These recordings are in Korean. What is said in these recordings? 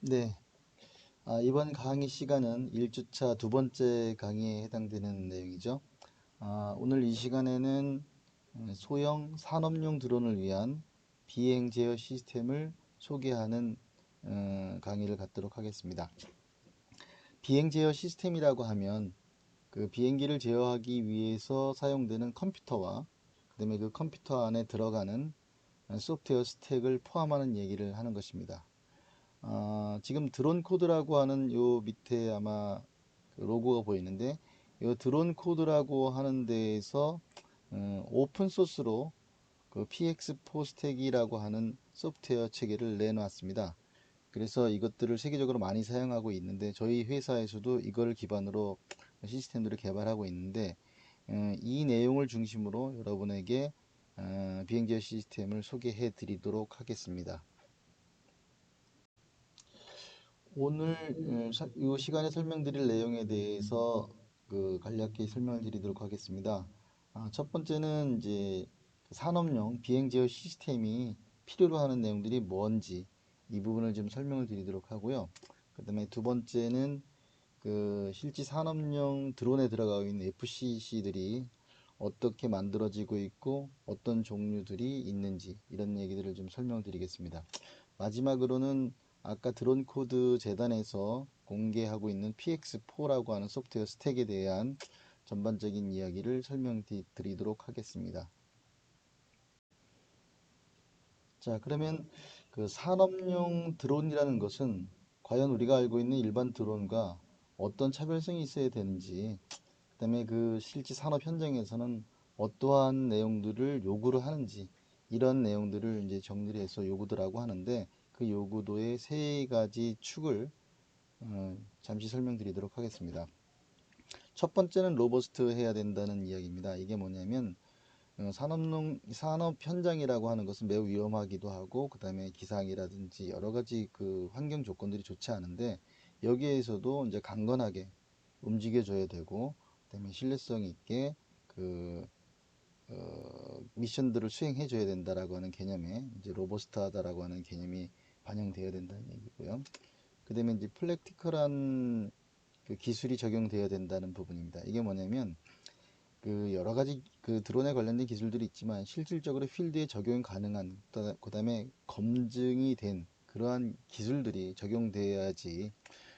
네, 이번 강의 시간은 1주차 두 번째 강의에 해당되는 내용이죠. 오늘 이 시간에는 소형 산업용 드론을 위한 비행 제어 시스템을 소개하는 강의를 갖도록 하겠습니다. 비행 제어 시스템이라고 하면 그 비행기를 제어하기 위해서 사용되는 컴퓨터와 그다음에 그 컴퓨터 안에 들어가는 소프트웨어 스택을 포함하는 얘기를 하는 것입니다. 지금 드론 코드라고 하는 요 밑에 아마 그 로고가 보이는데 이 드론 코드라고 하는 데에서 오픈 소스로 그 PX4 스택이라고 하는 소프트웨어 체계를 내놨습니다. 그래서 이것들을 세계적으로 많이 사용하고 있는데 저희 회사에서도 이걸 기반으로 시스템들을 개발하고 있는데 이 내용을 중심으로 여러분에게 비행제어 시스템을 소개해 드리도록 하겠습니다. 오늘 이 시간에 설명드릴 내용에 대해서 그 간략히 설명을 드리도록 하겠습니다. 첫 번째는 이제 그 산업용 비행 제어 시스템이 필요로 하는 내용들이 뭔지 이 부분을 좀 설명을 드리도록 하고요. 그다음에 두 번째는 그 실제 산업용 드론에 들어가고 있는 FCC들이 어떻게 만들어지고 있고 어떤 종류들이 있는지 이런 얘기들을 좀 설명드리겠습니다. 마지막으로는 아까 드론 코드 재단에서 공개하고 있는 PX4라고 하는 소프트웨어 스택에 대한 전반적인 이야기를 설명드리도록 하겠습니다. 자, 그러면 그 산업용 드론이라는 것은 과연 우리가 알고 있는 일반 드론과 어떤 차별성이 있어야 되는지, 그다음에 그 실제 산업 현장에서는 어떠한 내용들을 요구를 하는지 이런 내용들을 이제 정리를 해서 요구도라고 하는데 그 요구도의 세 가지 축을 잠시 설명드리도록 하겠습니다. 첫 번째는 로버스트 해야 된다는 이야기입니다. 이게 뭐냐면 산업 현장이라고 하는 것은 매우 위험하기도 하고 그다음에 기상이라든지 여러 가지 그 환경 조건들이 좋지 않은데 여기에서도 이제 강건하게 움직여줘야 되고 그다음에 신뢰성 있게 그 미션들을 수행해 줘야 된다라고 하는 개념에 이제 로버스트하다라고 하는 개념이 반영되어야 된다는 얘기고요. 그다음에 이제 플렉티컬한 그 기술이 적용되어야 된다는 부분입니다. 이게 뭐냐면 그 여러 가지 그 드론에 관련된 기술들이 있지만 실질적으로 필드에 적용 가능한 그다음에 검증이 된 그러한 기술들이 적용돼야지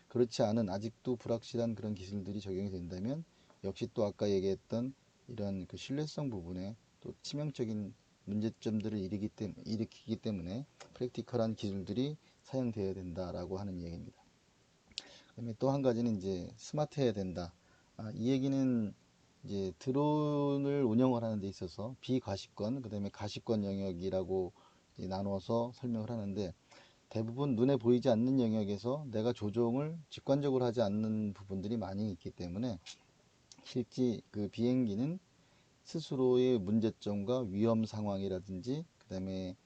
그렇지 않은 아직도 불확실한 그런 기술들이 적용이 된다면 역시 또 아까 얘기했던 이런 그 신뢰성 부분에 또 치명적인 문제점들을 일으키기 때문에 프랙티컬한 기술들이 사용되어야 된다라고 하는 얘기입니다. 그다음에 또 한 가지는 이제 스마트해야 된다. 이 얘기는 이제 드론을 운영을 하는 데 있어서 비가시권, 그다음에 가시권 영역이라고 이제 나누어서 설명을 하는데 대부분 눈에 보이지 않는 영역에서 내가 조종을 직관적으로 하지 않는 부분들이 많이 있기 때문에 실제 그 비행기는 스스로의 문제점과 위험 상황이라든지 그다음에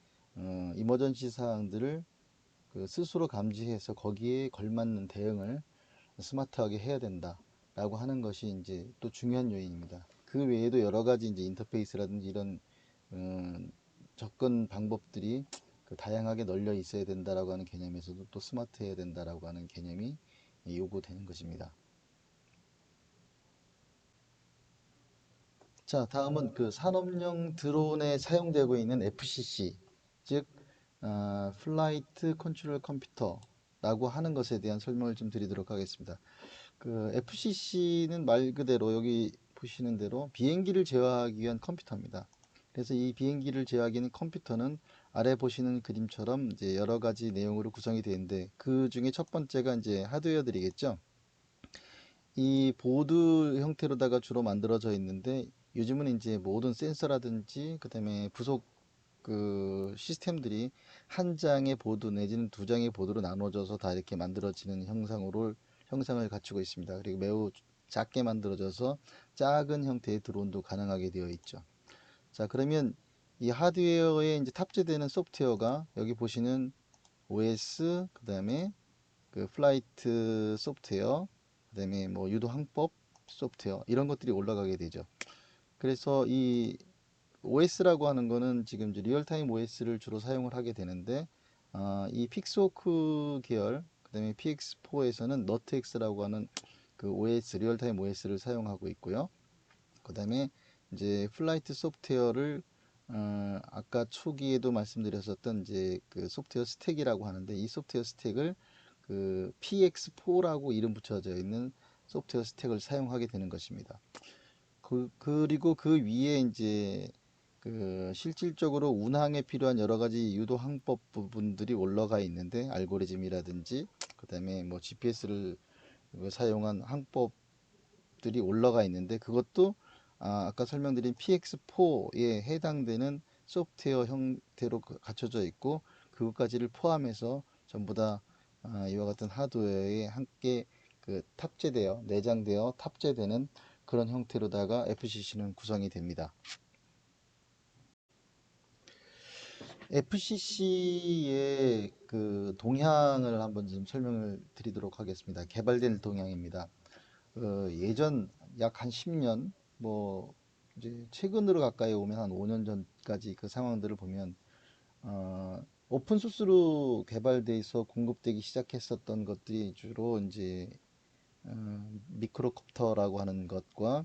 이머전시 사항들을 그 스스로 감지해서 거기에 걸맞는 대응을 스마트하게 해야 된다라고 하는 것이 이제 또 중요한 요인입니다. 그 외에도 여러 가지 이제 인터페이스라든지 이런 음, 접근 방법들이 그 다양하게 널려 있어야 된다라고 하는 개념에서도 또 스마트해야 된다라고 하는 개념이 요구되는 것입니다. 자, 다음은 그 산업용 드론에 사용되고 있는 FCC, 즉 플라이트 컨트롤 컴퓨터라고 하는 것에 대한 설명을 좀 드리도록 하겠습니다. 그 FCC는 말 그대로 여기 보시는 대로 비행기를 제어하기 위한 컴퓨터입니다. 그래서 이 비행기를 제어하기 위한 컴퓨터는 아래 보시는 그림처럼 이제 여러 가지 내용으로 구성이 되는데 그 중에 첫 번째가 이제 하드웨어들이겠죠. 이 보드 형태로다가 주로 만들어져 있는데 요즘은 이제 모든 센서라든지 그다음에 부속 그 시스템들이 한 장의 보드 내지는 두 장의 보드로 나눠져서 다 이렇게 만들어지는 형상을 갖추고 있습니다. 그리고 매우 작게 만들어져서 작은 형태의 드론도 가능하게 되어 있죠. 자, 그러면 이 하드웨어에 이제 탑재되는 소프트웨어가 여기 보시는 OS, 그다음에 그 플라이트 소프트웨어, 그다음에 뭐 유도 항법 소프트웨어 이런 것들이 올라가게 되죠. 그래서 이 OS라고 하는 거는 지금 이제 리얼타임 OS를 주로 사용을 하게 되는데 이 픽스호크 계열 그 다음에 PX4에서는 너트X라고 하는 그 OS, 리얼타임 OS를 사용하고 있고요. 그 다음에 이제 플라이트 소프트웨어를 아까 초기에도 말씀드렸었던 이제 그 소프트웨어 스택이라고 하는데, 이 소프트웨어 스택을 그 PX4라고 이름 붙여져 있는 소프트웨어 스택을 사용하게 되는 것입니다. 그리고 그 위에 이제 그 실질적으로 운항에 필요한 여러 가지 유도 항법 부분들이 올라가 있는데, 알고리즘이라든지 그다음에 뭐 GPS를 사용한 항법들이 올라가 있는데, 그것도 아까 설명드린 PX4에 해당되는 소프트웨어 형태로 갖춰져 있고, 그것까지를 포함해서 전부 다 이와 같은 하드웨어에 함께 그 탑재되어 내장되어 탑재되는 그런 형태로다가 FCC는 구성이 됩니다. FCC의 그 동향을 한번 좀 설명을 드리도록 하겠습니다. 개발된 동향입니다. 예전 약 한 10년, 뭐 이제 최근으로 가까이 오면 한 5년 전까지 그 상황들을 보면, 오픈 소스로 개발돼서 공급되기 시작했었던 것들이 주로 이제 미크로콥터라고 하는 것과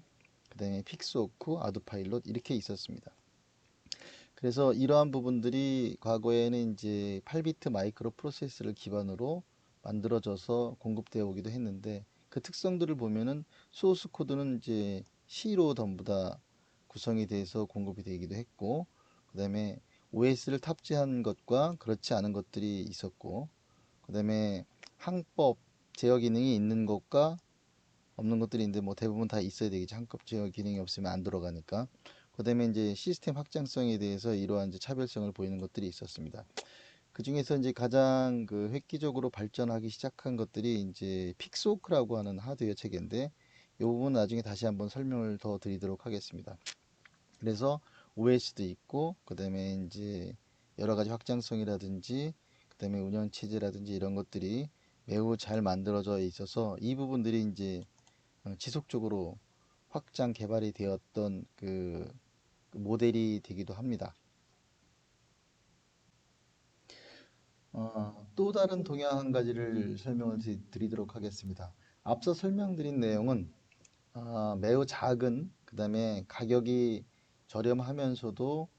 그다음에 픽스호크, 아두파일롯 이렇게 있었습니다. 그래서 이러한 부분들이 과거에는 이제 8비트 마이크로 프로세서를 기반으로 만들어져서 공급되어 오기도 했는데, 그 특성들을 보면은 소스 코드는 이제 C로 전부 다 구성이 돼서 공급이 되기도 했고, 그다음에 OS를 탑재한 것과 그렇지 않은 것들이 있었고, 그다음에 항법 제어 기능이 있는 것과 없는 것들이 있는데, 뭐 대부분 다 있어야 되겠죠. 한급 제어 기능이 없으면 안 들어가니까. 그다음에 이제 시스템 확장성에 대해서 이러한 이제 차별성을 보이는 것들이 있었습니다. 그 중에서 이제 가장 그 획기적으로 발전하기 시작한 것들이 이제 픽스호크라고 하는 하드웨어 체계인데, 이 부분 나중에 다시 한번 설명을 더 드리도록 하겠습니다. 그래서 OS도 있고, 그다음에 이제 여러 가지 확장성이라든지 그다음에 운영 체제라든지 이런 것들이 매우 잘 만들어져 있어서, 이 부분들이 이제 지속적으로 확장 개발이 되었던 그 모델이 되기도 합니다. 또 다른 동향 한 가지를 설명을 드리도록 하겠습니다. 앞서 설명드린 내용은 매우 작은, 그 다음에 가격이 저렴하면서도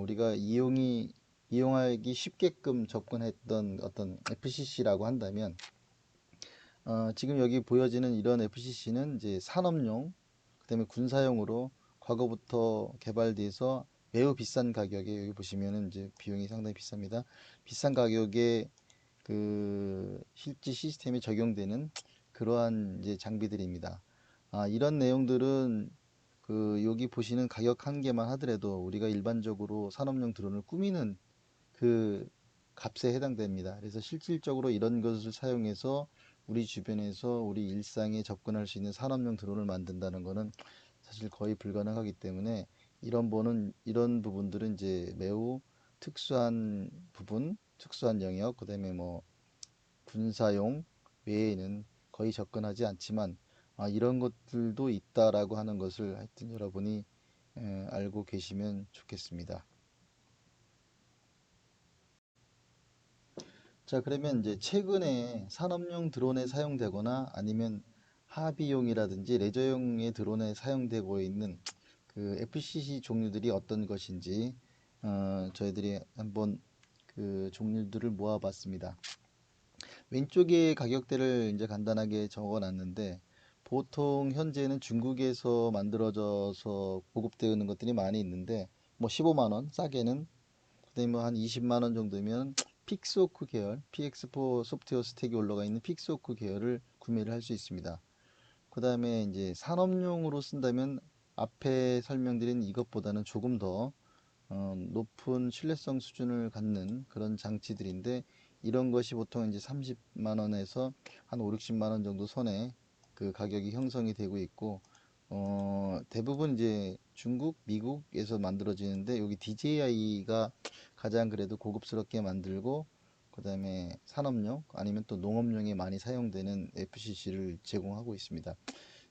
우리가 이용하기 쉽게끔 접근했던 어떤 FCC라고 한다면, 지금 여기 보여지는 이런 FCC는 이제 산업용, 그다음에 군사용으로 과거부터 개발돼서 매우 비싼 가격에, 여기 보시면은 이제 비용이 상당히 비쌉니다. 비싼 가격에 그 실제 시스템에 적용되는 그러한 이제 장비들입니다. 이런 내용들은 그 여기 보시는 가격 한계만 하더라도 우리가 일반적으로 산업용 드론을 꾸미는 그 값에 해당됩니다. 그래서 실질적으로 이런 것을 사용해서 우리 주변에서 우리 일상에 접근할 수 있는 산업용 드론을 만든다는 것은 사실 거의 불가능하기 때문에, 이런 부분들은 이제 매우 특수한 부분, 특수한 영역, 그다음에 뭐 군사용 외에는 거의 접근하지 않지만, 이런 것들도 있다라고 하는 것을 하여튼 여러분이 알고 계시면 좋겠습니다. 자, 그러면 이제 최근에 산업용 드론에 사용되거나 아니면 하비용이라든지 레저용의 드론에 사용되고 있는 그 FCC 종류들이 어떤 것인지 저희들이 한번 그 종류들을 모아봤습니다. 왼쪽에 가격대를 이제 간단하게 적어놨는데, 보통 현재는 중국에서 만들어져서 보급되는 것들이 많이 있는데, 뭐 15만 원 싸게는, 그다음에 뭐 한 20만 원 정도면 픽스호크 계열, PX4 소프트웨어 스택이 올라가 있는 픽스호크 계열을 구매를 할 수 있습니다. 그다음에 이제 산업용으로 쓴다면 앞에 설명드린 이것보다는 조금 더 높은 신뢰성 수준을 갖는 그런 장치들인데, 이런 것이 보통 이제 30만 원에서 한 5, 60만 원 정도 선에 그 가격이 형성이 되고 있고, 대부분 이제 중국, 미국에서 만들어지는데, 여기 DJI가 가장 그래도 고급스럽게 만들고, 그다음에 산업용 아니면 또 농업용에 많이 사용되는 FCC를 제공하고 있습니다.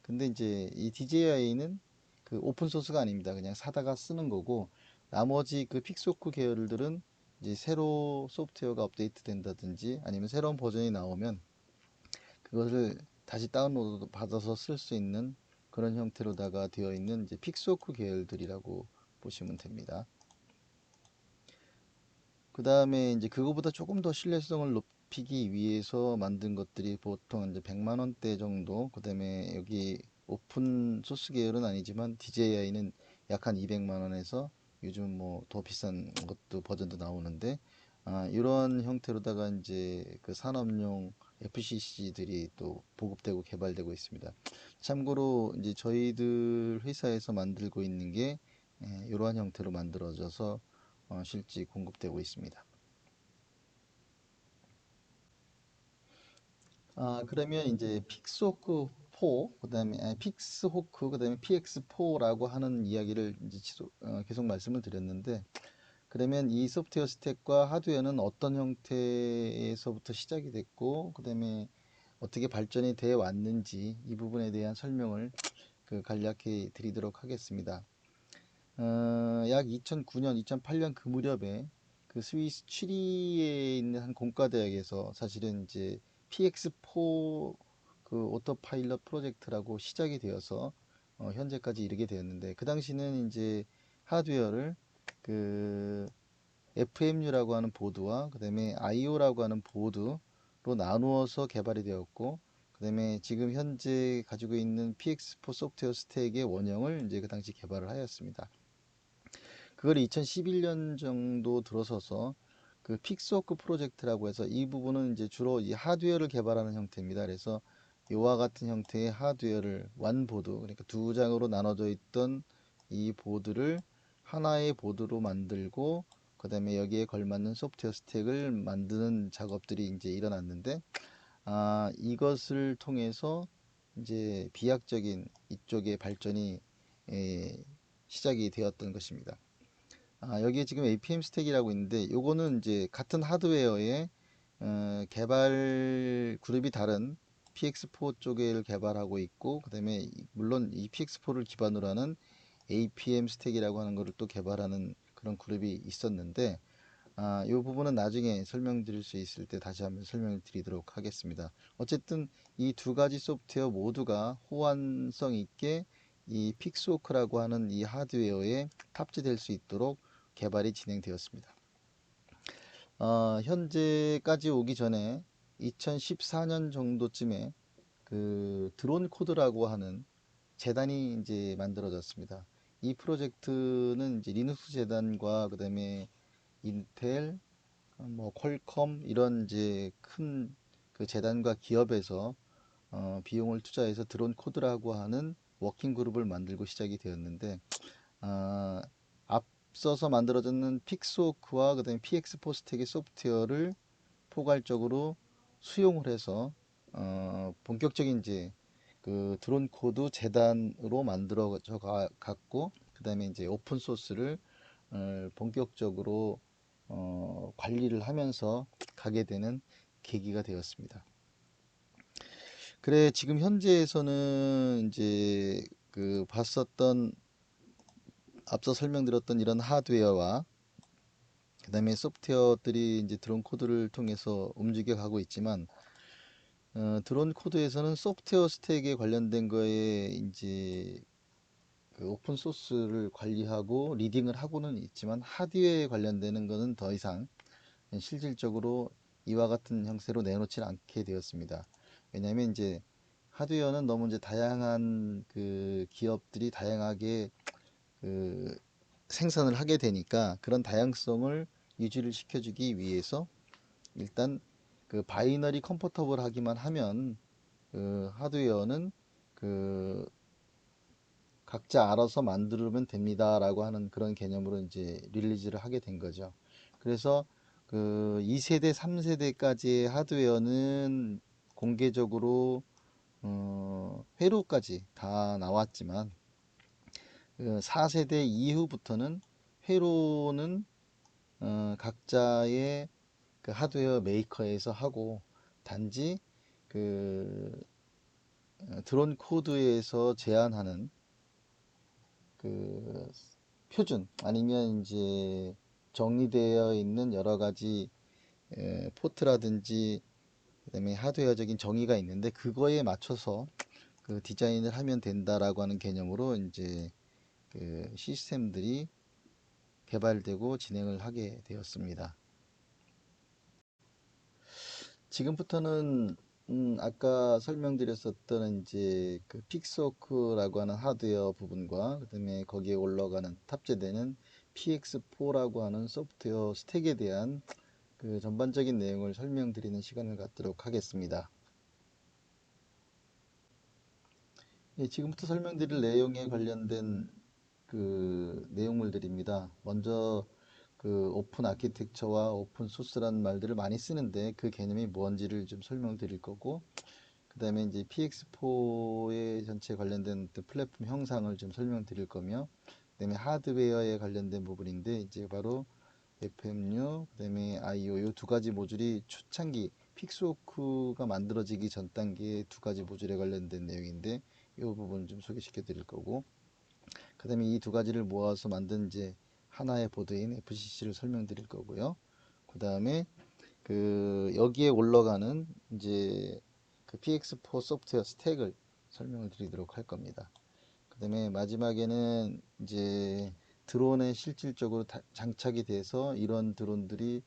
근데 이제 이 DJI는 그 오픈 소스가 아닙니다. 그냥 사다가 쓰는 거고, 나머지 그 픽소크 계열들은 이제 새로 소프트웨어가 업데이트 된다든지 아니면 새로운 버전이 나오면 그것을 다시 다운로드 받아서 쓸 수 있는 그런 형태로다가 되어 있는 이제 픽스호크 계열들이라고 보시면 됩니다. 그 다음에 이제 그거보다 조금 더 신뢰성을 높이기 위해서 만든 것들이 보통 이제 100만 원대 정도. 그 다음에 여기 오픈 소스 계열은 아니지만 DJI는 약 한 200만 원에서 요즘 뭐 더 비싼 것도 버전도 나오는데, 이런 형태로다가 이제 그 산업용 FCC들이 또 보급되고 개발되고 있습니다. 참고로 이제 저희들 회사에서 만들고 있는 게 이러한 형태로 만들어져서 실제 공급되고 있습니다. 그러면 이제 픽스호크 4, 그다음에 픽스호크, 그다음에 PX4라고 하는 이야기를 이제 계속 말씀을 드렸는데, 그러면 이 소프트웨어 스택과 하드웨어는 어떤 형태에서부터 시작이 됐고, 그다음에 어떻게 발전이 되어 왔는지 이 부분에 대한 설명을 간략히 드리도록 하겠습니다. 약 2009년, 2008년 그 무렵에 그 스위스 취리에 있는 한 공과대학에서 사실은 이제 PX4 그 오토파일럿 프로젝트라고 시작이 되어서 현재까지 이르게 되었는데, 그 당시는 이제 하드웨어를 그 FMU라고 하는 보드와 그다음에 IO라고 하는 보드로 나누어서 개발이 되었고, 그다음에 지금 현재 가지고 있는 PX4 소프트웨어 스택의 원형을 이제 그 당시 개발을 하였습니다. 그걸 2011년 정도 들어서서 그 픽스워크 프로젝트라고 해서 이 부분은 이제 주로 이 하드웨어를 개발하는 형태입니다. 그래서 이와 같은 형태의 하드웨어를 완보드, 그러니까 두 장으로 나눠져 있던 이 보드를 하나의 보드로 만들고, 그다음에 여기에 걸맞는 소프트웨어 스택을 만드는 작업들이 이제 일어났는데, 이것을 통해서 이제 비약적인 이쪽의 발전이 시작이 되었던 것입니다. 여기에 지금 APM 스택이라고 있는데, 요거는 이제 같은 하드웨어에 개발 그룹이 다른 PX4 쪽을 개발하고 있고, 그다음에 물론 이 PX4를 기반으로 하는 APM 스택이라고 하는 것을 또 개발하는 그런 그룹이 있었는데, 이 부분은 나중에 설명드릴 수 있을 때 다시 한번 설명을 드리도록 하겠습니다. 어쨌든 이 두 가지 소프트웨어 모두가 호환성 있게 이 픽스호크라고 하는 이 하드웨어에 탑재될 수 있도록 개발이 진행되었습니다. 현재까지 오기 전에 2014년 정도쯤에 그 드론 코드라고 하는 재단이 이제 만들어졌습니다. 이 프로젝트는 이제 리눅스 재단과 그다음에 인텔, 뭐 퀄컴 이런 이제 큰 그 재단과 기업에서 비용을 투자해서 드론 코드라고 하는 워킹 그룹을 만들고 시작이 되었는데, 아, 앞서서 만들어졌는 픽스호크와 그다음에 PX4 스택의 소프트웨어를 포괄적으로 수용을 해서 본격적인 이제 그 드론 코드 재단으로 만들어져 갔고, 그다음에 이제 오픈 소스를 본격적으로 관리를 하면서 가게 되는 계기가 되었습니다. 그래, 지금 현재에서는 이제 그 봤었던 앞서 설명드렸던 이런 하드웨어와 그다음에 소프트웨어들이 이제 드론 코드를 통해서 움직여 가고 있지만, 드론 코드에서는 소프트웨어 스택에 관련된 거에 이제 그 오픈 소스를 관리하고 리딩을 하고는 있지만, 하드웨어에 관련되는 거는 더 이상 실질적으로 이와 같은 형태로 내놓지 않게 되었습니다. 왜냐하면 이제 하드웨어는 너무 이제 다양한 그 기업들이 다양하게 그 생산을 하게 되니까, 그런 다양성을 유지를 시켜주기 위해서 일단 그 바이너리 컴포터블 하기만 하면 그 하드웨어는 그 각자 알아서 만들면 됩니다라고 하는 그런 개념으로 이제 릴리즈를 하게 된 거죠. 그래서 그 2세대, 3세대까지의 하드웨어는 공개적으로 회로까지 다 나왔지만, 그 4세대 이후부터는 회로는 각자의 그 하드웨어 메이커에서 하고, 단지 그 드론 코드에서 제한하는 그 표준 아니면 이제 정의되어 있는 여러 가지 포트라든지 그다음에 하드웨어적인 정의가 있는데 그거에 맞춰서 그 디자인을 하면 된다라고 하는 개념으로 이제 그 시스템들이 개발되고 진행을 하게 되었습니다. 지금부터는 아까 설명드렸었던 이제 그 픽스호크라고 하는 하드웨어 부분과 그다음에 거기에 올라가는 탑재되는 PX4라고 하는 소프트웨어 스택에 대한 그 전반적인 내용을 설명드리는 시간을 갖도록 하겠습니다. 예, 지금부터 설명드릴 내용에 관련된 그 내용물들입니다. 먼저 그 오픈 아키텍처와 오픈 소스라는 말들을 많이 쓰는데 그 개념이 뭔지를 좀 설명드릴 거고, 그 다음에 이제 PX4의 전체 관련된 플랫폼 형상을 좀 설명드릴 거며, 그 다음에 하드웨어에 관련된 부분인데 이제 바로 FMU, 그 다음에 IO 이 두 가지 모듈이 초창기 픽스호크가 만들어지기 전 단계의 두 가지 모듈에 관련된 내용인데 이 부분 좀 소개시켜 드릴 거고, 그 다음에 이 두 가지를 모아서 만든 이제 하나의 보드인 FCC를 설명드릴 거고요. 그 다음에 그 여기에 올라가는 이제 그 PX4 소프트웨어 스택을 설명을 드리도록 할 겁니다. 그 다음에 마지막에는 이제 드론에 실질적으로 장착이 돼서 이런 드론들이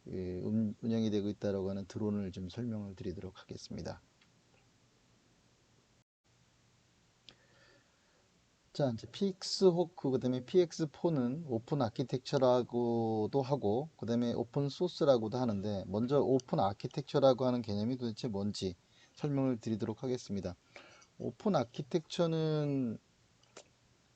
운영이 되고 있다고 하는 드론을 좀 설명을 드리도록 하겠습니다. 자, 이제 PX호크, 그 다음에 PX4는 오픈 아키텍처라고도 하고, 그 다음에 오픈 소스라고도 하는데, 먼저 오픈 아키텍처라고 하는 개념이 도대체 뭔지 설명을 드리도록 하겠습니다. 오픈 아키텍처는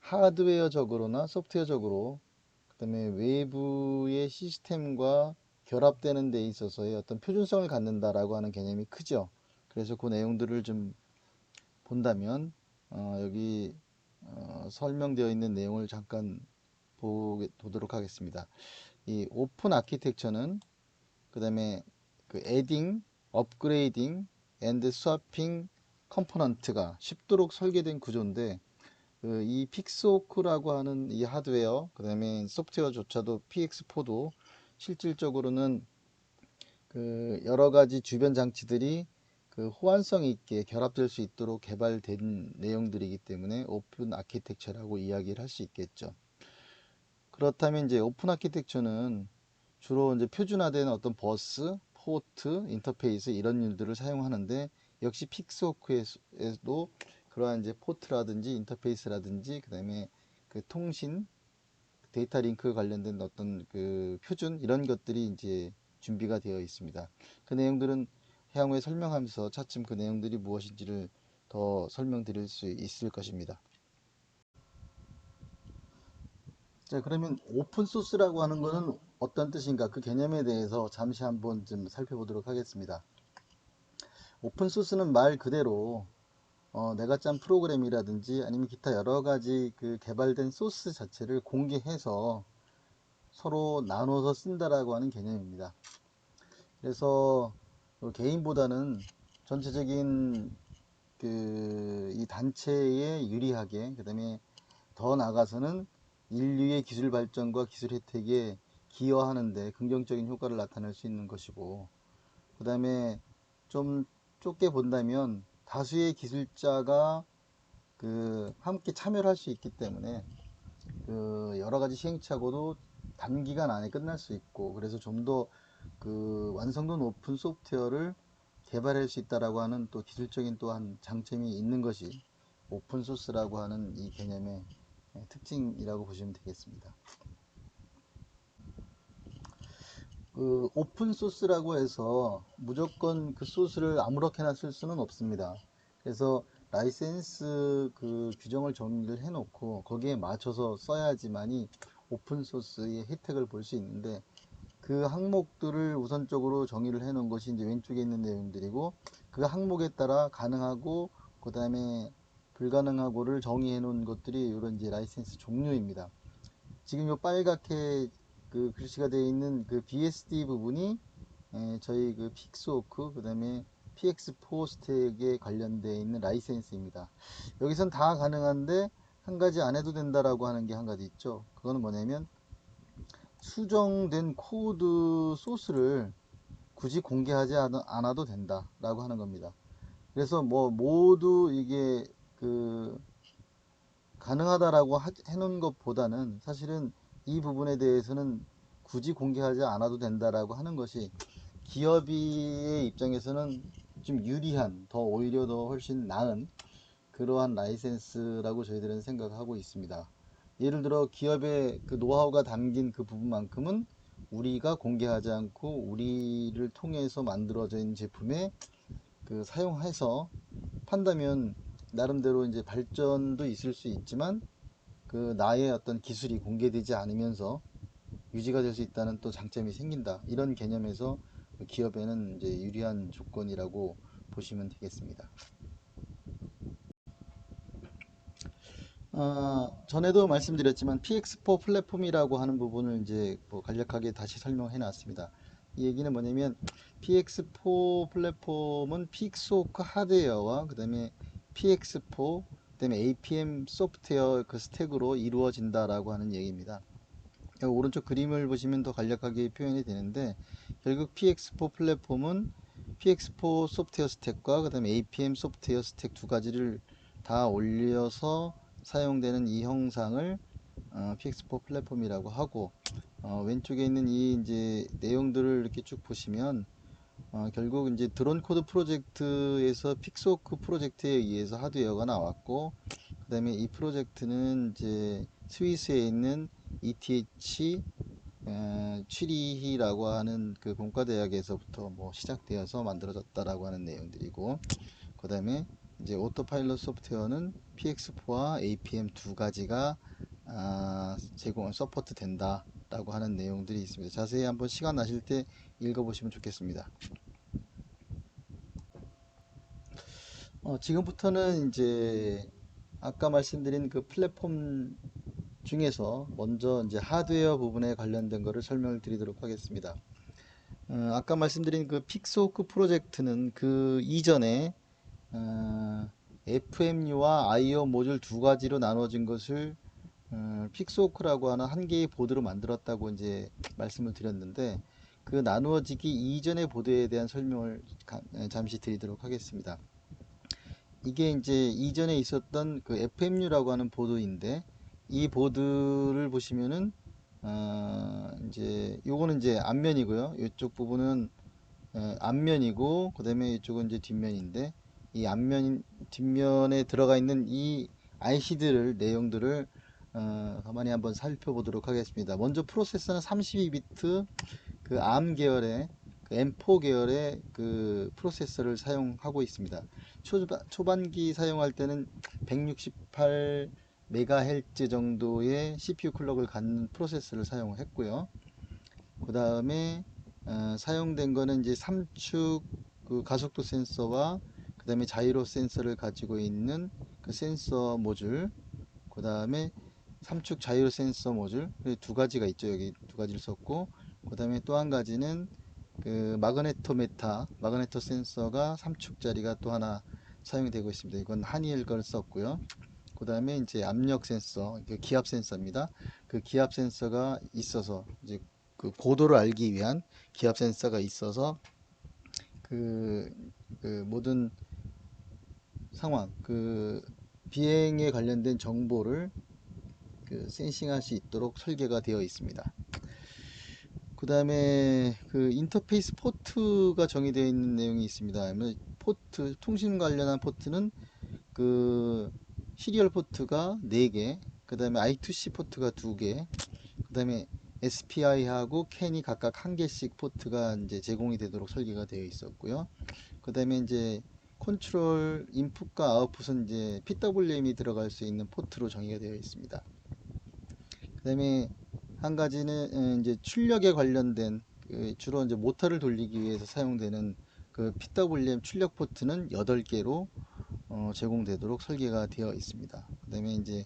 하드웨어적으로나 소프트웨어적으로, 그 다음에 외부의 시스템과 결합되는 데 있어서의 어떤 표준성을 갖는다라고 하는 개념이 크죠. 그래서 그 내용들을 좀 본다면, 여기 설명되어 있는 내용을 잠깐 보도록 하겠습니다. 이 오픈 아키텍처는 그 다음에 그 에딩, 업그레이딩, 앤드 스와핑 컴포넌트가 쉽도록 설계된 구조인데 이 픽스호크라고 하는 이 하드웨어, 그 다음에 소프트웨어조차도 PX4도 실질적으로는 그 여러 가지 주변 장치들이 그 호환성 있게 결합될 수 있도록 개발된 내용들이기 때문에 오픈 아키텍처라고 이야기를 할 수 있겠죠. 그렇다면 이제 오픈 아키텍처는 주로 이제 표준화된 어떤 버스, 포트, 인터페이스 이런 일들을 사용하는데 역시 픽스호크에도 그러한 이제 포트라든지 인터페이스라든지 그다음에 그 통신 데이터 링크 관련된 어떤 그 표준 이런 것들이 이제 준비가 되어 있습니다. 그 내용들은 향후에 설명하면서 차츰 그 내용들이 무엇인지를 더 설명드릴 수 있을 것입니다. 자, 그러면 오픈 소스라고 하는 것은 어떤 뜻인가? 그 개념에 대해서 잠시 한번 좀 살펴보도록 하겠습니다. 오픈 소스는 말 그대로 내가 짠 프로그램이라든지 아니면 기타 여러 가지 그 개발된 소스 자체를 공개해서 서로 나눠서 쓴다라고 하는 개념입니다. 그래서 개인보다는 전체적인 그 이 단체에 유리하게, 그 다음에 더 나아가서는 인류의 기술 발전과 기술 혜택에 기여하는데 긍정적인 효과를 나타낼 수 있는 것이고, 그 다음에 좀 좁게 본다면 다수의 기술자가 그 함께 참여를 할 수 있기 때문에 그 여러 가지 시행착오도 단기간 안에 끝날 수 있고, 그래서 좀 더 그 완성도 높은 소프트웨어를 개발할 수 있다라고 하는 또 기술적인 또한 장점이 있는 것이 오픈 소스라고 하는 이 개념의 특징이라고 보시면 되겠습니다. 그 오픈 소스라고 해서 무조건 그 소스를 아무렇게나 쓸 수는 없습니다. 그래서 라이센스 그 규정을 정리를 해 놓고 거기에 맞춰서 써야지만이 오픈 소스의 혜택을 볼 수 있는데, 그 항목들을 우선적으로 정의를 해 놓은 것이 이제 왼쪽에 있는 내용들이고, 그 항목에 따라 가능하고 그 다음에 불가능하고를 정의해 놓은 것들이 이런 이제 라이센스 종류입니다. 지금 요 빨갛게 그 글씨가 되어 있는 그 BSD 부분이 저희 그 픽스호크 그 다음에 PX4 스택에 관련되어 있는 라이센스입니다. 여기선 다 가능한데 한 가지 안 해도 된다라고 하는 게 한 가지 있죠. 그거는 뭐냐면 수정된 코드 소스를 굳이 공개하지 않아도 된다라고 하는 겁니다. 그래서 뭐 모두 이게 그 가능하다라고 해놓은 것보다는 사실은 이 부분에 대해서는 굳이 공개하지 않아도 된다라고 하는 것이 기업의 입장에서는 좀 유리한, 더 오히려 더 훨씬 나은 그러한 라이센스라고 저희들은 생각하고 있습니다. 예를 들어 기업의 그 노하우가 담긴 그 부분만큼은 우리가 공개하지 않고 우리를 통해서 만들어진 제품에 그 사용해서 판다면 나름대로 이제 발전도 있을 수 있지만 그 나의 어떤 기술이 공개되지 않으면서 유지가 될 수 있다는 또 장점이 생긴다. 이런 개념에서 기업에는 이제 유리한 조건이라고 보시면 되겠습니다. 전에도 말씀드렸지만 PX4 플랫폼이라고 하는 부분을 이제 뭐 간략하게 다시 설명해 놨습니다. 이 얘기는 뭐냐면 PX4 플랫폼은 픽스호크 하드웨어와 그 다음에 PX4 그 다음에 APM 소프트웨어 그 스택으로 이루어진다라고 하는 얘기입니다. 오른쪽 그림을 보시면 더 간략하게 표현이 되는데 결국 PX4 플랫폼은 PX4 소프트웨어 스택과 그 다음에 APM 소프트웨어 스택 두 가지를 다 올려서 사용되는 이 형상을 PX4 플랫폼이라고 하고 왼쪽에 있는 이 이제 내용들을 이렇게 쭉 보시면 결국 이제 드론 코드 프로젝트에서 픽스호크 프로젝트에 의해서 하드웨어가 나왔고 그 다음에 이 프로젝트는 이제 스위스에 있는 ETH 취리히라고 하는 그 공과대학에서부터 뭐 시작되어서 만들어졌다라고 하는 내용들이고 그 다음에 이제 오토파일럿 소프트웨어는 PX4와 APM 두 가지가 제공 서포트 된다라고 하는 내용들이 있습니다. 자세히 한번 시간 나실 때 읽어보시면 좋겠습니다. 지금부터는 이제 아까 말씀드린 그 플랫폼 중에서 먼저 이제 하드웨어 부분에 관련된 것을 설명을 드리도록 하겠습니다. 아까 말씀드린 그 픽스호크 프로젝트는 그 이전에 FMU와 IO 모듈 두 가지로 나눠진 것을 픽스호크라고 하는 한 개의 보드로 만들었다고 이제 말씀을 드렸는데 그 나누어지기 이전의 보드에 대한 설명을 잠시 드리도록 하겠습니다. 이게 이제 이전에 있었던 그 FMU라고 하는 보드인데 이 보드를 보시면은 이제 요거는 이제 앞면이고요. 이쪽 부분은 앞면이고 그다음에 이쪽은 이제 뒷면인데 이 앞면 뒷면에 들어가 있는 이 IC들을 내용들을 가만히 한번 살펴보도록 하겠습니다. 먼저 프로세서는 32비트 그 ARM 계열의 그 M4 계열의 그 프로세서를 사용하고 있습니다. 초반기 사용할 때는 168 메가헬츠 정도의 CPU 클럭을 갖는 프로세서를 사용했고요. 그 다음에 사용된 거는 이제 3축 그 가속도 센서와 그 다음에 자이로 센서를 가지고 있는 그 센서 모듈, 그 다음에 3축 자이로 센서 모듈 두 가지가 있죠. 여기 두 가지를 썼고 그 다음에 또 한 가지는 그 마그네토 센서가 3축짜리가 또 하나 사용이 되고 있습니다. 이건 하니엘 걸 썼고요. 그 다음에 이제 압력 센서, 그 기압 센서입니다. 그 기압 센서가 있어서 이제 그 고도를 알기 위한 기압 센서가 있어서 그, 그 모든 상황, 그 비행에 관련된 정보를 그 센싱할 수 있도록 설계가 되어 있습니다. 그 다음에 그 인터페이스 포트가 정의되어 있는 내용이 있습니다. 포트, 통신 관련한 포트는 그 시리얼 포트가 4개, 그 다음에 I2C 포트가 2개, 그 다음에 SPI하고 캔이 각각 1개씩 포트가 이제 제공이 되도록 설계가 되어 있었고요. 그 다음에 이제 컨트롤 인풋과 아웃풋은 이제 PWM이 들어갈 수 있는 포트로 정의가 되어 있습니다. 그 다음에 한 가지는 이제 출력에 관련된 주로 이제 모터를 돌리기 위해서 사용되는 그 PWM 출력 포트는 8개로 제공되도록 설계가 되어 있습니다. 그 다음에 이제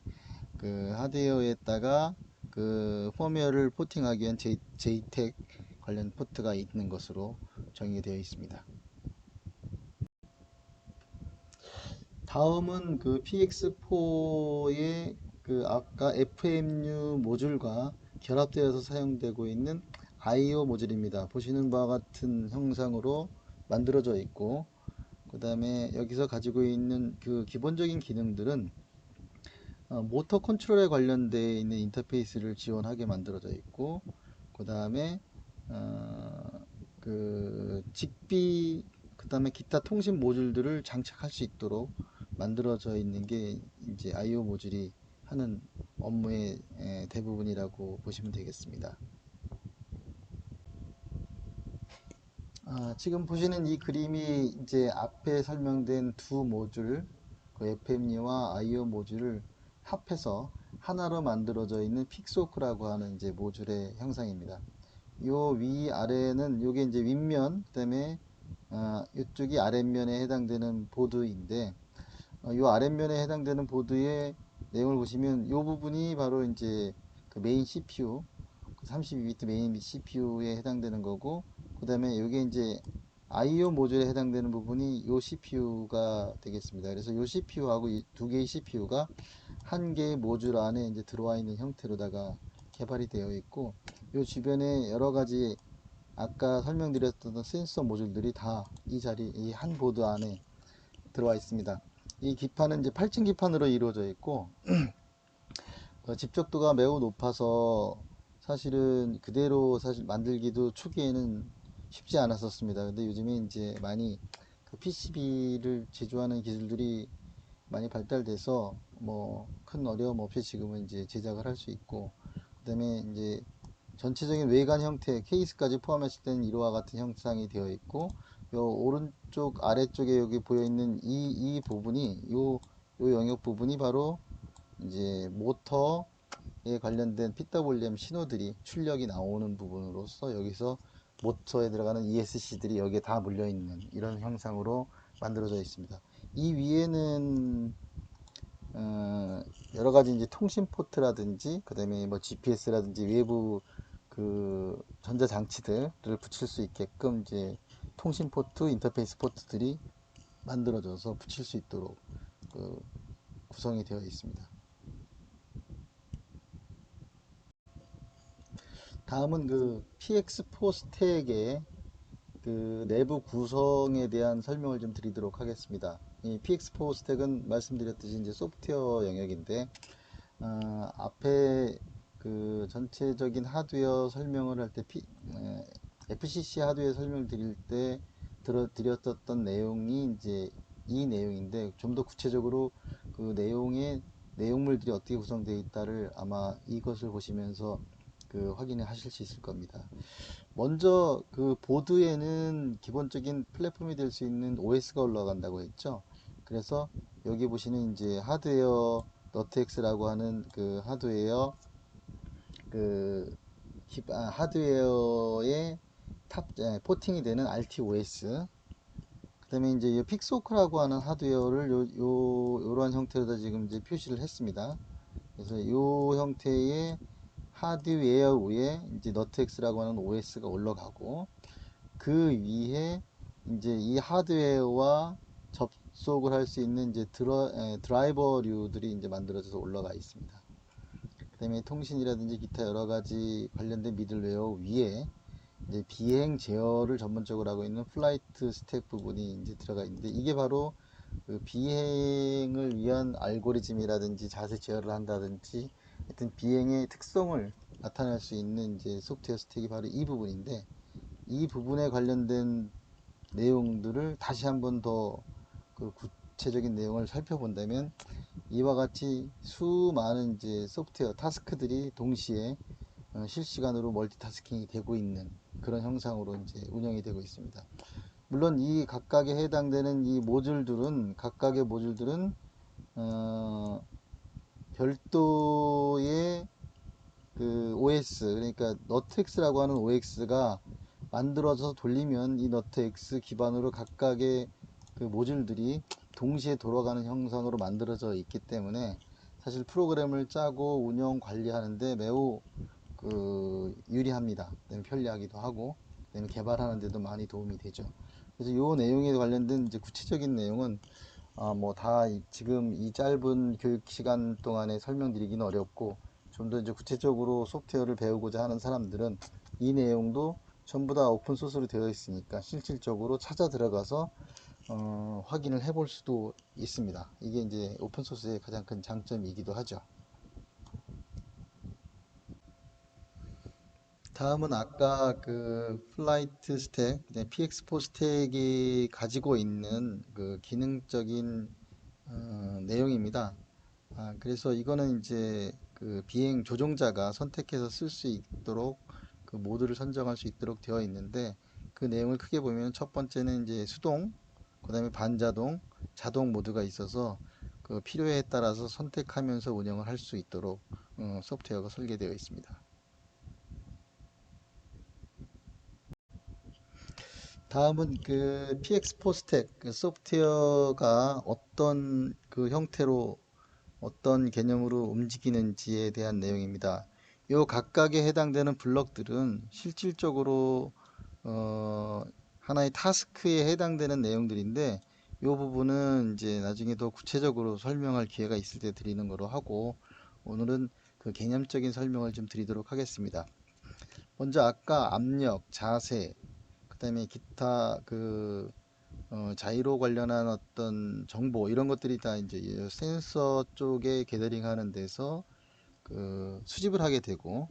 그 하드웨어에다가 그 펌웨어를 포팅하기 위한 JTAG 관련 포트가 있는 것으로 정의되어 있습니다. 다음은 그 PX4의 그 아까 FMU 모듈과 결합되어서 사용되고 있는 I/O 모듈입니다. 보시는 바와 같은 형상으로 만들어져 있고, 그 다음에 여기서 가지고 있는 그 기본적인 기능들은 모터 컨트롤에 관련되어 있는 인터페이스를 지원하게 만들어져 있고, 그 다음에 그 직비, 그 다음에 기타 통신 모듈들을 장착할 수 있도록 만들어져 있는 게 이제 I/O 모듈이 하는 업무의 대부분이라고 보시면 되겠습니다. 지금 보시는 이 그림이 이제 앞에 설명된 두 모듈, 그 FME와 I/O 모듈을 합해서 하나로 만들어져 있는 픽소크라고 하는 이제 모듈의 형상입니다. 요 위 아래는 요게 이제 윗면, 그다음에 이쪽이 아랫면에 해당되는 보드인데, 요 아랫면에 해당되는 보드의 내용을 보시면 요 부분이 바로 이제 그 메인 CPU, 32비트 메인 CPU에 해당되는 거고, 그 다음에 이게 이제 I/O 모듈에 해당되는 부분이 요 CPU가 되겠습니다. 그래서 요 CPU하고 이 두 개의 CPU가 한 개의 모듈 안에 이제 들어와 있는 형태로다가 개발이 되어 있고, 요 주변에 여러 가지 아까 설명드렸던 센서 모듈들이 다 이 자리, 이 한 보드 안에 들어와 있습니다. 이 기판은 이제 8층 기판으로 이루어져 있고, 집적도가 매우 높아서 사실은 그대로 사실 만들기도 초기에는 쉽지 않았었습니다. 근데 요즘에 이제 많이 그 PCB를 제조하는 기술들이 많이 발달돼서 뭐 큰 어려움 없이 지금은 이제 제작을 할 수 있고, 그다음에 이제 전체적인 외관 형태 케이스까지 포함했을 때는 이와 같은 형상이 되어 있고, 요 오른쪽 아래쪽에 여기 보여 있는 이 부분이 요 영역 부분이 바로 이제 모터에 관련된 PWM 신호들이 출력이 나오는 부분으로서 여기서 모터에 들어가는 ESC들이 여기에 다 물려 있는 이런 형상으로 만들어져 있습니다. 이 위에는 여러 가지 이제 통신 포트라든지 그다음에 뭐 GPS라든지 외부 그 전자 장치들을 붙일 수 있게끔 이제 통신 포트, 인터페이스 포트들이 만들어져서 붙일 수 있도록 그 구성이 되어 있습니다. 다음은 그 PX4 스택의 그 내부 구성에 대한 설명을 좀 드리도록 하겠습니다. 이 PX4 스택은 말씀드렸듯이 이제 소프트웨어 영역인데, 앞에 그 전체적인 하드웨어 설명을 할 때 FCC 하드웨어 설명을 드릴 때 드렸었던 내용이 이제 이 내용인데, 좀 더 구체적으로 그 내용의 내용물들이 어떻게 구성되어 있다를 아마 이것을 보시면서 그 확인을 하실 수 있을 겁니다. 먼저 그 보드에는 기본적인 플랫폼이 될 수 있는 OS가 올라간다고 했죠. 그래서 여기 보시는 이제 하드웨어 너트엑스라고 하는 그 하드웨어 그 하드웨어에 포팅이 되는 RTOS, 그다음에 이제 이 픽소크라고 하는 하드웨어를 요런 형태로 지금 이제 표시를 했습니다. 그래서 요 형태의 하드웨어 위에 이제 너트엑스라고 하는 OS가 올라가고, 그 위에 이제 이 하드웨어와 접속을 할 수 있는 이제 드라이버류들이 이제 만들어져서 올라가 있습니다. 그 다음에 통신이라든지 기타 여러 가지 관련된 미들웨어 위에 이제 비행 제어를 전문적으로 하고 있는 플라이트 스택 부분이 이제 들어가 있는데, 이게 바로 그 비행을 위한 알고리즘이라든지 자세 제어를 한다든지 하여튼 비행의 특성을 나타낼 수 있는 이제 소프트웨어 스택이 바로 이 부분인데, 이 부분에 관련된 내용들을 다시 한번 더 그 구체적인 내용을 살펴본다면, 이와 같이 수많은 이제 소프트웨어 타스크들이 동시에 실시간으로 멀티타스킹이 되고 있는 그런 형상으로 이제 운영이 되고 있습니다. 물론 이 각각에 해당되는 이 모듈들은 각각의 모듈들은 별도의 그 OS, 그러니까 너트엑스라고 하는 OX가 만들어져서 돌리면 이 너트엑스 기반으로 각각의 그 모듈들이 동시에 돌아가는 형상으로 만들어져 있기 때문에 사실 프로그램을 짜고 운영 관리하는데 매우 그 유리합니다. 그다음에 편리하기도 하고, 그다음에 개발하는 데도 많이 도움이 되죠. 그래서 이 내용에 관련된 이제 구체적인 내용은 뭐 다 지금 이 짧은 교육 시간 동안에 설명드리기는 어렵고, 좀 더 이제 구체적으로 소프트웨어를 배우고자 하는 사람들은 이 내용도 전부 다 오픈 소스로 되어 있으니까 실질적으로 찾아 들어가서 확인을 해볼 수도 있습니다. 이게 이제 오픈 소스의 가장 큰 장점이기도 하죠. 다음은 아까 그 플라이트 스택, PX4 스택이 가지고 있는 그 기능적인 내용입니다. 그래서 이거는 이제 그 비행 조종자가 선택해서 쓸 수 있도록 그 모드를 선정할 수 있도록 되어 있는데 그 내용을 크게 보면 첫 번째는 이제 수동, 그 다음에 반자동, 자동 모드가 있어서 그 필요에 따라서 선택하면서 운영을 할 수 있도록 소프트웨어가 설계되어 있습니다. 다음은 그 PX4 스택 그 소프트웨어가 어떤 그 형태로 어떤 개념으로 움직이는지에 대한 내용입니다. 요 각각에 해당되는 블럭들은 실질적으로 하나의 타스크에 해당되는 내용들인데 요 부분은 이제 나중에 더 구체적으로 설명할 기회가 있을 때 드리는 거로 하고 오늘은 그 개념적인 설명을 좀 드리도록 하겠습니다. 먼저 아까 압력, 자세, 그다음에 기타 그 자이로 관련한 어떤 정보 이런 것들이 다 이제 이 센서 쪽에 게더링하는 데서 그 수집을 하게 되고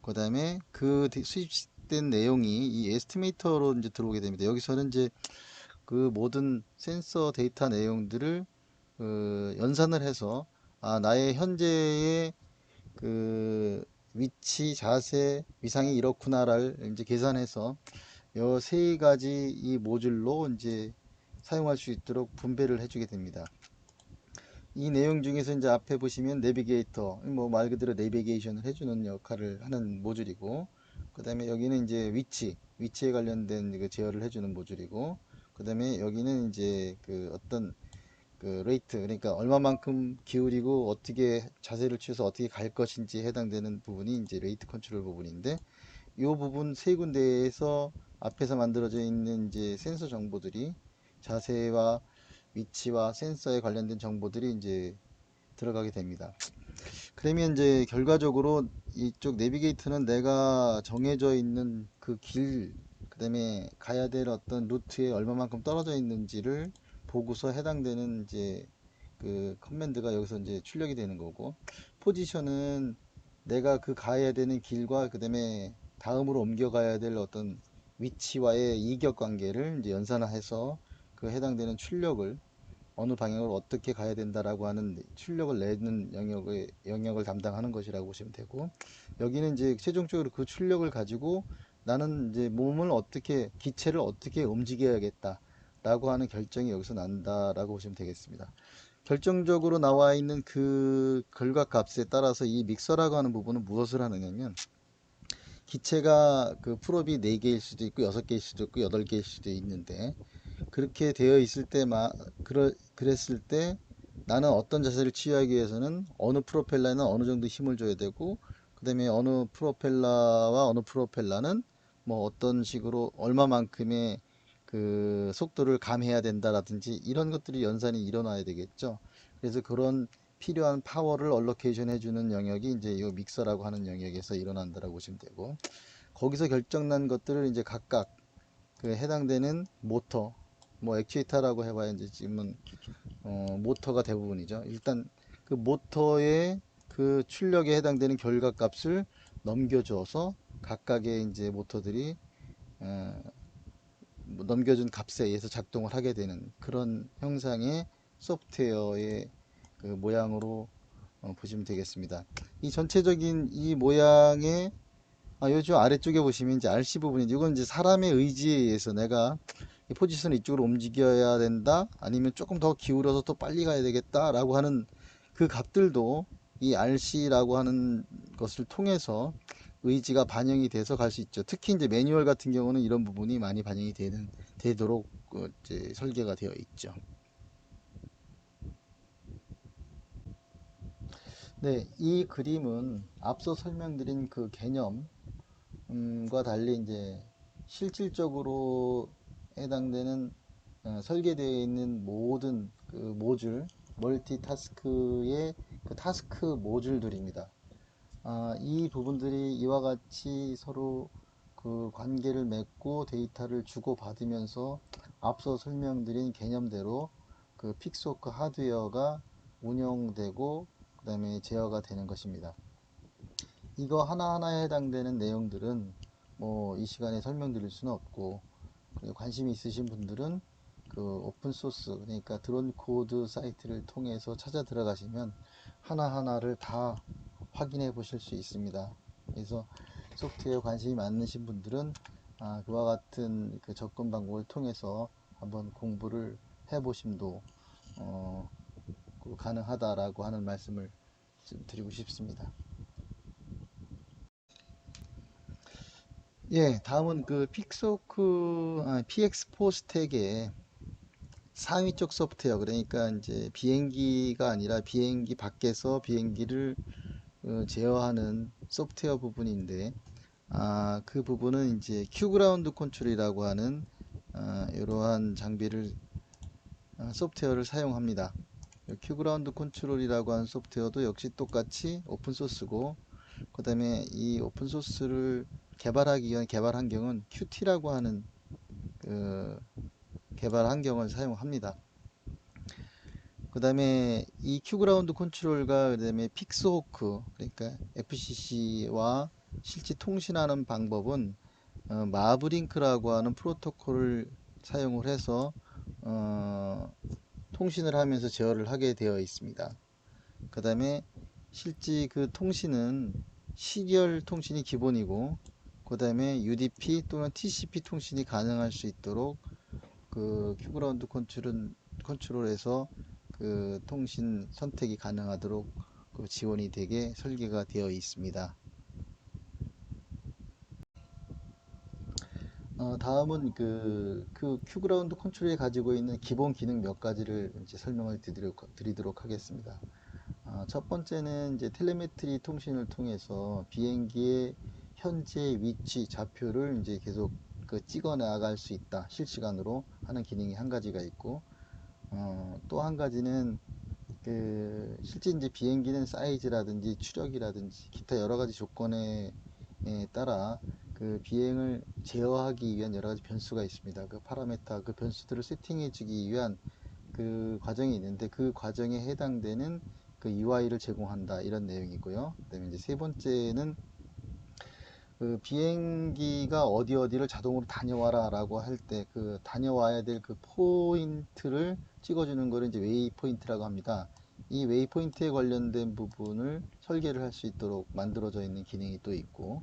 그다음에 그 수집된 내용이 이 에스티메이터로 이제 들어오게 됩니다. 여기서는 이제 그 모든 센서 데이터 내용들을 연산을 해서 나의 현재의 그 위치, 자세, 위상이 이렇구나를 이제 계산해서 요 세 가지 이 모듈로 이제 사용할 수 있도록 분배를 해주게 됩니다. 이 내용 중에서 이제 앞에 보시면 내비게이터, 뭐 말 그대로 내비게이션을 해주는 역할을 하는 모듈이고, 그 다음에 여기는 이제 위치에 관련된 그 제어를 해주는 모듈이고, 그 다음에 여기는 이제 그 어떤 그 레이트, 그러니까 얼마만큼 기울이고 어떻게 자세를 취해서 어떻게 갈 것인지 해당되는 부분이 이제 레이트 컨트롤 부분인데, 이 부분 세 군데에서 앞에서 만들어져 있는 이제 센서 정보들이 자세와 위치와 센서에 관련된 정보들이 이제 들어가게 됩니다. 그러면 이제 결과적으로 이쪽 내비게이터는 내가 정해져 있는 그 길, 그 다음에 가야 될 어떤 루트에 얼마만큼 떨어져 있는지를 보고서 해당되는 이제 그 커맨드가 여기서 이제 출력이 되는 거고, 포지션은 내가 그 가야 되는 길과 그 다음에 다음으로 옮겨가야 될 어떤 위치와의 이격 관계를 이제 연산해서 그 해당되는 출력을 어느 방향으로 어떻게 가야 된다라고 하는 출력을 내는 영역을 담당하는 것이라고 보시면 되고, 여기는 이제 최종적으로 그 출력을 가지고 나는 이제 몸을 어떻게 기체를 어떻게 움직여야겠다라고 하는 결정이 여기서 난다라고 보시면 되겠습니다. 결정적으로 나와 있는 그 결과 값에 따라서 이 믹서라고 하는 부분은 무엇을 하느냐면, 기체가 그 풀업이 4개일 수도 있고 6개일 수도 있고 8개일 수도 있는데, 그렇게 되어 있을 때 그랬을 때 나는 어떤 자세를 취하기 위해서는 어느 프로펠러에는 어느 정도 힘을 줘야 되고, 그 다음에 어느 프로펠러와 어느 프로펠러는 뭐 어떤 식으로 얼마만큼의 그 속도를 감해야 된다라든지 이런 것들이 연산이 일어나야 되겠죠. 그래서 그런 필요한 파워를 얼로케이션 해주는 영역이 이제 이 믹서라고 하는 영역에서 일어난다라고 보시면 되고, 거기서 결정난 것들을 이제 각각 그 해당되는 모터, 뭐 액추에이터라고 해봐야 이제 지금은 모터가 대부분이죠. 일단 그 모터의 그 출력에 해당되는 결과값을 넘겨줘서 각각의 이제 모터들이 어, 넘겨준 값에 의해서 작동을 하게 되는 그런 형상의 소프트웨어의 그 모양으로 보시면 되겠습니다. 이 전체적인 이 모양의 요즘 아래쪽에 보시면 이제 RC 부분인데, 이건 이제 사람의 의지에 의해서 내가 이 포지션을 이쪽으로 움직여야 된다, 아니면 조금 더 기울여서 또 빨리 가야 되겠다 라고 하는 그 값들도 이 RC라고 하는 것을 통해서 의지가 반영이 돼서 갈 수 있죠. 특히 이제 매뉴얼 같은 경우는 이런 부분이 많이 반영이 되도록 이제 설계가 되어 있죠. 네, 이 그림은 앞서 설명드린 그 개념 과 달리 이제 실질적으로 해당되는 설계되어 있는 모든 그 모듈 멀티타스크의 그 타스크 모듈들입니다. 이 부분들이 이와 같이 서로 그 관계를 맺고 데이터를 주고받으면서 앞서 설명드린 개념대로 그 픽스호크 하드웨어가 운영되고 그 다음에 제어가 되는 것입니다. 이거 하나하나에 해당되는 내용들은 뭐 이 시간에 설명드릴 수는 없고, 관심이 있으신 분들은 그 오픈소스, 그러니까 드론 코드 사이트를 통해서 찾아 들어가시면 하나하나를 다 확인해 보실 수 있습니다. 그래서 소프트웨어 관심이 많으신 분들은 그와 같은 그 접근 방법을 통해서 한번 공부를 해 보심도 가능하다라고 하는 말씀을 좀 드리고 싶습니다. 예, 다음은 그 픽소크 PX4 스택의 상위 쪽 소프트웨어, 그러니까 이제 비행기가 아니라 비행기 밖에서 비행기를 제어하는 소프트웨어 부분인데, 그 부분은 이제 큐그라운드 컨트롤이라고 하는 이러한 장비를 소프트웨어를 사용합니다. 큐그라운드 컨트롤이라고 하는 소프트웨어도 역시 똑같이 오픈 소스고, 그 다음에 이 오픈 소스를 개발하기 위한 개발 환경은 Qt라고 하는 그 개발 환경을 사용합니다. 그 다음에 이 큐그라운드 컨트롤과 그 다음에 픽스호크, 그러니까 FCC와 실제 통신하는 방법은 마브링크라고 하는 프로토콜을 사용을 해서 통신을 하면서 제어를 하게 되어 있습니다. 그 다음에 실제 그 통신은 시리얼 통신이 기본이고, 그 다음에 UDP 또는 TCP 통신이 가능할 수 있도록 그 큐그라운드 컨트롤에서 그 통신 선택이 가능하도록 그 지원이 되게 설계가 되어 있습니다. 다음은 그 큐그라운드 컨트롤이 가지고 있는 기본 기능 몇 가지를 이제 설명을 드리도록 하겠습니다. 첫 번째는 이제 텔레메트리 통신을 통해서 비행기의 현재 위치 좌표를 이제 계속 그 찍어 나갈 수 있다, 실시간으로 하는 기능이 한 가지가 있고, 또 한 가지는 그 실제 이제 비행기는 사이즈라든지 추력이라든지 기타 여러 가지 조건에 따라 그 비행을 제어하기 위한 여러 가지 변수가 있습니다. 그 파라메타, 그 변수들을 세팅해 주기 위한 그 과정이 있는데, 그 과정에 해당되는 그 UI를 제공한다, 이런 내용이고요. 그다음에 이제 세 번째는 그 비행기가 어디 어디를 자동으로 다녀와라 라고 할 때 그 다녀와야 될 그 포인트를 찍어주는 거를 이제 웨이 포인트라고 합니다. 이 웨이 포인트에 관련된 부분을 설계를 할 수 있도록 만들어져 있는 기능이 또 있고,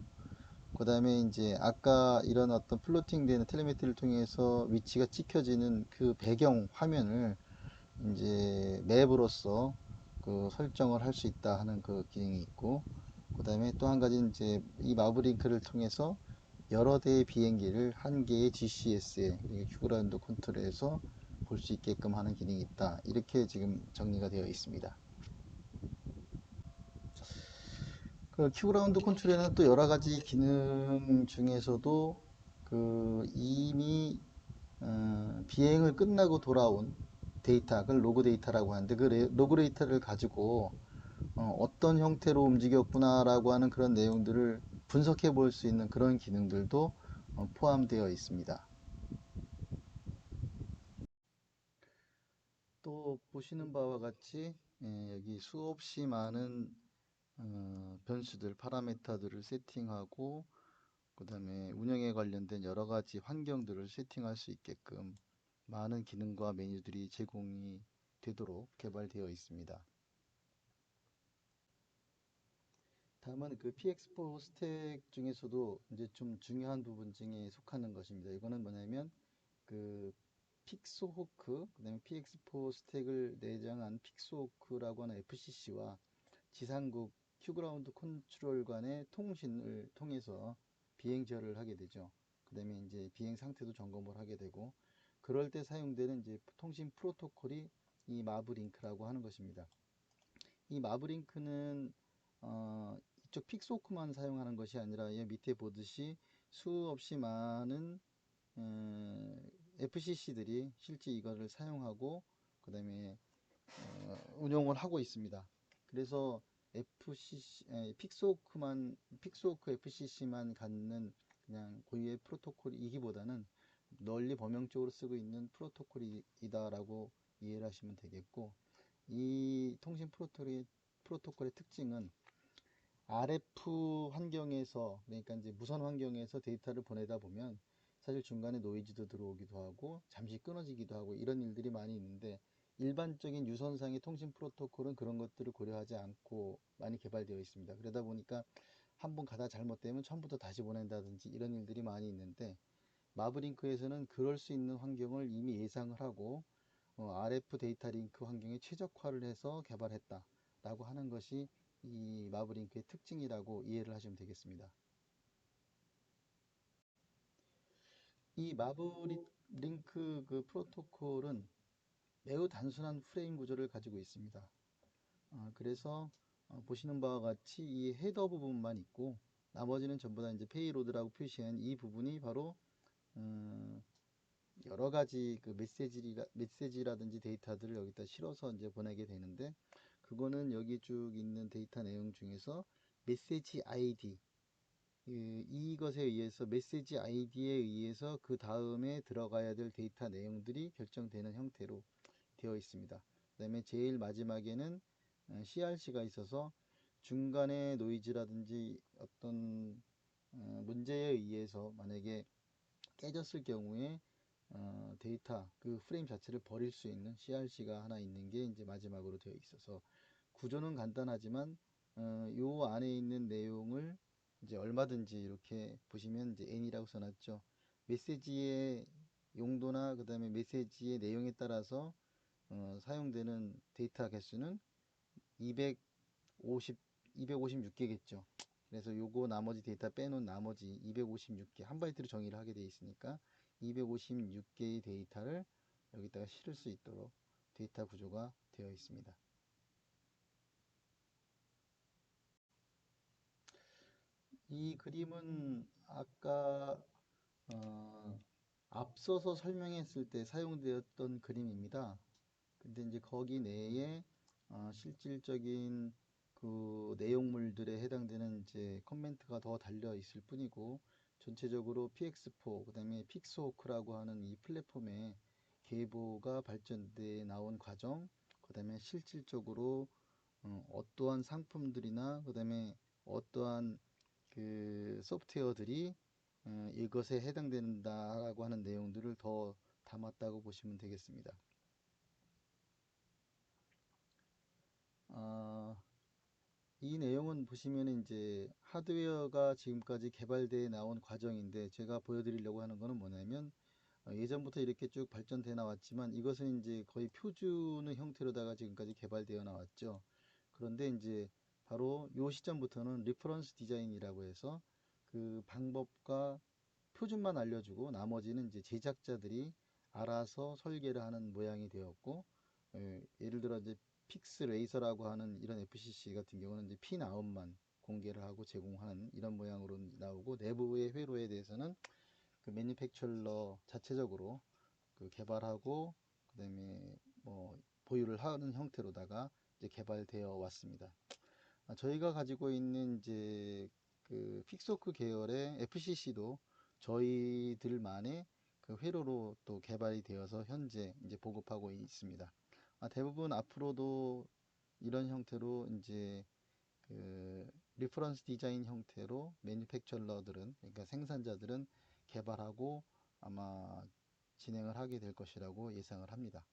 그 다음에 이제 아까 이런 어떤 플로팅 되는 텔레메트리를 통해서 위치가 찍혀지는 그 배경 화면을 이제 맵으로서 그 설정을 할 수 있다 하는 그 기능이 있고, 그 다음에 또 한 가지는 이제 이 마브링크를 통해서 여러 대의 비행기를 한 개의 GCS에, 휴그라운드 컨트롤에서 볼 수 있게끔 하는 기능이 있다, 이렇게 지금 정리가 되어 있습니다. 그 큐그라운드 컨트롤에는 또 여러 가지 기능 중에서도 그 이미 비행을 끝나고 돌아온 데이터, 그걸 로그 데이터라고 하는데, 그 로그 데이터를 가지고 어떤 형태로 움직였구나라고 하는 그런 내용들을 분석해 볼 수 있는 그런 기능들도 포함되어 있습니다. 또 보시는 바와 같이 여기 수없이 많은 변수들, 파라메터들을 세팅하고, 그 다음에 운영에 관련된 여러 가지 환경들을 세팅할 수 있게끔 많은 기능과 메뉴들이 제공이 되도록 개발되어 있습니다. 다음은 그 PX4 스택 중에서도 이제 좀 중요한 부분 중에 속하는 것입니다. 이거는 뭐냐면 그 픽스호크, 그다음에 PX4 스택을 내장한 픽스호크라고 하는 FCC와 지상국 큐그라운드 컨트롤 간의 통신을 통해서 비행 제어를 하게 되죠. 그다음에 이제 비행 상태도 점검을 하게 되고, 그럴 때 사용되는 이제 통신 프로토콜이 이 마브링크라고 하는 것입니다. 이 마브링크는 이쪽 픽스호크만 사용하는 것이 아니라 이 밑에 보듯이 수없이 많은 FCC들이 실제 이거를 사용하고 그 다음에 운용을 하고 있습니다. 그래서 픽스호크 FCC만 갖는 그냥 고유의 프로토콜이기보다는 널리 범용적으로 쓰고 있는 프로토콜이다라고 이해를 하시면 되겠고, 이 통신 프로토콜의 특징은 RF 환경에서, 그러니까 이제 무선 환경에서 데이터를 보내다 보면 사실 중간에 노이즈도 들어오기도 하고 잠시 끊어지기도 하고 이런 일들이 많이 있는데, 일반적인 유선상의 통신 프로토콜은 그런 것들을 고려하지 않고 많이 개발되어 있습니다. 그러다 보니까 한번 가다 잘못되면 처음부터 다시 보낸다든지 이런 일들이 많이 있는데, 마브링크에서는 그럴 수 있는 환경을 이미 예상을 하고 RF 데이터 링크 환경에 최적화를 해서 개발했다라고 하는 것이 이 마브링크의 특징이라고 이해를 하시면 되겠습니다. 이 마브링크 그 프로토콜은 매우 단순한 프레임 구조를 가지고 있습니다. 그래서 보시는 바와 같이 이 헤더 부분만 있고 나머지는 전부 다 이제 페이로드라고 표시한 이 부분이 바로 음, 여러 가지 그 메시지라든지 데이터들을 여기다 실어서 이제 보내게 되는데, 그거는 여기 쭉 있는 데이터 내용 중에서 메시지 아이디, 이것에 의해서 메시지 아이디에 의해서 그 다음에 들어가야 될 데이터 내용들이 결정되는 형태로 되어 있습니다. 그 다음에 제일 마지막에는 CRC가 있어서 중간에 노이즈라든지 어떤 문제에 의해서 만약에 깨졌을 경우에 데이터 그 프레임 자체를 버릴 수 있는 CRC가 하나 있는 게 이제 마지막으로 되어 있어서, 구조는 간단하지만 요 안에 있는 내용을 이제 얼마든지 이렇게 보시면 이제 N이라고 써놨죠. 메시지의 용도나 그 다음에 메시지의 내용에 따라서 사용되는 데이터 개수는 250, 256개겠죠. 그래서 요거 나머지 데이터 빼놓은 나머지 256개, 한 바이트로 정의를 하게 되어 있으니까 256개의 데이터를 여기다가 실을 수 있도록 데이터 구조가 되어 있습니다. 이 그림은 아까 어, 앞서서 설명했을 때 사용되었던 그림입니다. 근데 이제 거기 내에 실질적인 그 내용물들에 해당되는 이제 커멘트가 더 달려 있을 뿐이고, 전체적으로 PX4 그다음에 픽스호크라고 하는 이 플랫폼의 계보가 발전돼 나온 과정, 그다음에 실질적으로 어떠한 상품들이나 그다음에 어떠한 그 소프트웨어들이 이것에 해당된다라고 하는 내용들을 더 담았다고 보시면 되겠습니다. 아, 이 내용은 보시면 이제 하드웨어가 지금까지 개발되어 나온 과정인데, 제가 보여드리려고 하는 거는 뭐냐면 예전부터 이렇게 쭉 발전되어 나왔지만 이것은 이제 거의 표준의 형태로다가 지금까지 개발되어 나왔죠. 그런데 이제 바로 요 시점부터는 리퍼런스 디자인이라고 해서 그 방법과 표준만 알려주고 나머지는 이제 제작자들이 알아서 설계를 하는 모양이 되었고, 예를 들어 이제 픽스 레이서라고 하는 이런 FCC 같은 경우는 이제 핀 아웃만 공개를 하고 제공하는 이런 모양으로 나오고, 내부의 회로에 대해서는 그 매니팩처러 자체적으로 그 개발하고 그다음에 뭐 보유를 하는 형태로다가 이제 개발되어 왔습니다. 저희가 가지고 있는 이제 그 픽소크 계열의 FCC도 저희들만의 그 회로로 또 개발이 되어서 현재 이제 보급하고 있습니다. 대부분 앞으로도 이런 형태로 이제 그 리퍼런스 디자인 형태로 매니팩처러들은, 그러니까 생산자들은 개발하고 아마 진행을 하게 될 것이라고 예상을 합니다.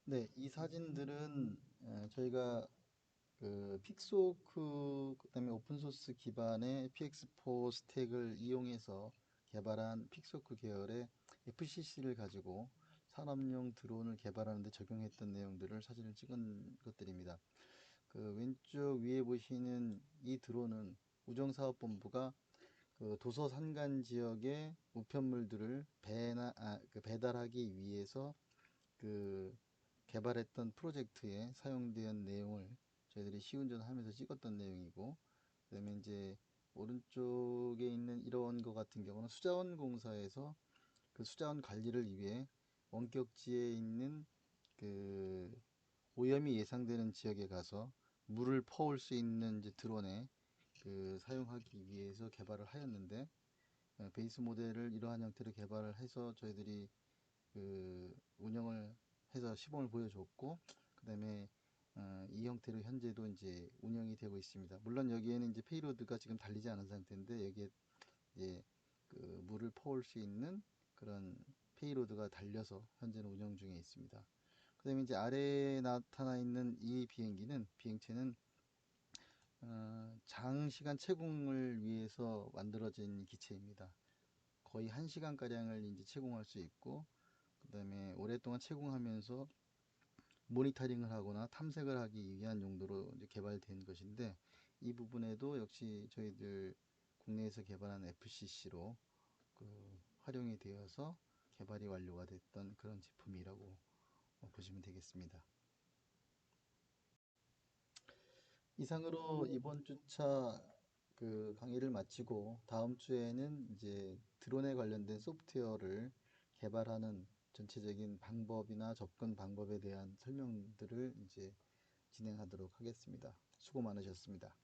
네, 이 사진들은 저희가 그 픽스호크 그다음에 오픈소스 기반의 PX4 스택을 이용해서 개발한 픽스호크 계열의 FCC를 가지고 산업용 드론을 개발하는 데 적용했던 내용들을 사진을 찍은 것들입니다. 그 왼쪽 위에 보시는 이 드론은 우정사업본부가 그 도서 산간 지역의 우편물들을 그 배달하기 위해서 그 개발했던 프로젝트에 사용된 내용을 저희들이 시운전하면서 찍었던 내용이고, 그다음에 이제 오른쪽에 있는 이런 거 같은 경우는 수자원 공사에서 그 수자원 관리를 위해 원격지에 있는 그 오염이 예상되는 지역에 가서 물을 퍼올 수 있는 이제 드론에 사용하기 위해서 개발을 하였는데, 베이스 모델을 이러한 형태로 개발을 해서 저희들이 운영을 해서 시범을 보여줬고, 그 다음에 이 형태로 현재도 이제 운영이 되고 있습니다. 물론 여기에는 이제 페이로드가 지금 달리지 않은 상태인데, 여기에 이제 물을 퍼올 수 있는 그런 페이로드가 달려서 현재는 운영 중에 있습니다. 그 다음에 이제 아래에 나타나 있는 이 비행체는 장시간 채공을 위해서 만들어진 기체입니다. 거의 1시간 가량을 이제 채공할 수 있고, 그 다음에 오랫동안 채공하면서 모니터링을 하거나 탐색을 하기 위한 용도로 이제 개발된 것인데, 이 부분에도 역시 저희들 국내에서 개발한 FCC로 활용이 되어서 개발이 완료가 됐던 그런 제품이라고 보시면 되겠습니다. 이상으로 이번 주차 강의를 마치고, 다음 주에는 이제 드론에 관련된 소프트웨어를 개발하는 전체적인 방법이나 접근 방법에 대한 설명들을 이제 진행하도록 하겠습니다. 수고 많으셨습니다.